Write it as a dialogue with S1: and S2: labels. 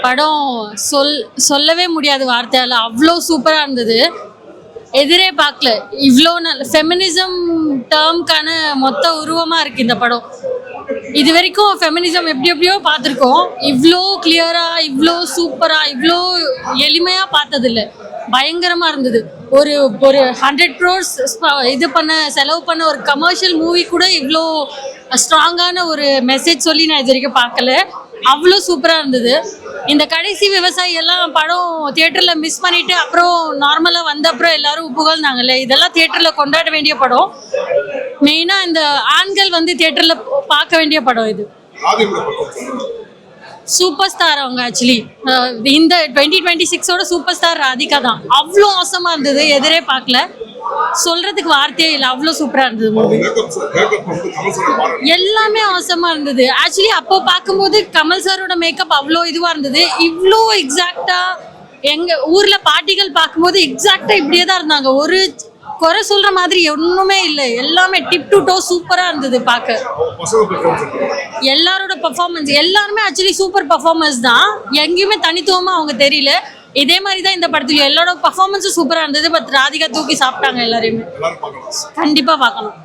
S1: படம் சொல்லவே முடியாது வார்த்தையால், அவ்வளோ சூப்பராக இருந்தது. எதிரே பார்க்கல, இவ்வளோ நல்ல ஃபெமினிசம் டேர்ம்க்கான மொத்த உருவமாக இருக்குது இந்த படம். இது வரைக்கும் ஃபெமினிசம் எப்படியோ பார்த்துருக்கோம், இவ்வளோ கிளியராக, இவ்வளோ சூப்பராக, இவ்வளோ எளிமையாக பார்த்ததில்ல. பயங்கரமாக இருந்தது. ஒரு 100 crores செலவு பண்ண ஒரு கமர்ஷியல் மூவி கூட இவ்வளோ ஸ்ட்ராங்கான ஒரு மெசேஜ் சொல்லி நான் இது வரைக்கும் பார்க்கல. அவ்வளோ சூப்பராக இருந்தது. இந்த கடைசி விவசாயி எல்லாம் படம் தியேட்டரில் மிஸ் பண்ணிட்டு அப்புறம் நார்மலாக வந்த அப்புறம் எல்லாரும் புகழ்ந்தாங்கல்ல, இதெல்லாம் தியேட்டரில் கொண்டாட வேண்டிய படம். மெயினாக இந்த ஆண்கள் தியேட்டரில் பார்க்க வேண்டிய படம் இது. சூப்பர் ஸ்டார் அவங்க ஆக்சுவலி இந்த 2026ஓட சூப்பர் ஸ்டார் ராதிகா தான். அவ்வளோ அவசமாக இருந்தது, எதிரே பார்க்கல, சொல்றதுக்கு வார்த்தையே இல்லை, அவ்வளோ சூப்பராக இருந்தது மூவி. எல்லாமே அவசமாக இருந்தது. ஆக்சுவலி அப்போ பார்க்கும்போது கமல் சாரோட மேக்கப் அவ்வளோ இதுவாக இருந்தது. இவ்வளோ எக்ஸாக்டா எங்கள் ஊரில் பாட்டிகள் பார்க்கும்போது எக்ஸாக்டா இப்படியே தான் இருந்தாங்க. ஒரு குறை சொல்ற மாதிரி ஒண்ணுமே இல்லை, எல்லாமே டிப் டு டோ சூப்பரா இருந்தது பார்க்க. எல்லாரோட பெர்ஃபார்மன்ஸ் எல்லாருமே ஆக்சுவலி சூப்பர் பெர்ஃபார்மன்ஸ் தான், எங்கேயுமே தனித்துவமா அவங்க தெரியல. இதே மாதிரி தான் இந்த படத்துல எல்லாரோட பெர்ஃபார்மன்ஸும் சூப்பரா இருந்தது. பட் ராதிகா தூக்கி சாப்பிட்டாங்க எல்லாரையுமே. கண்டிப்பா பார்க்கணும்.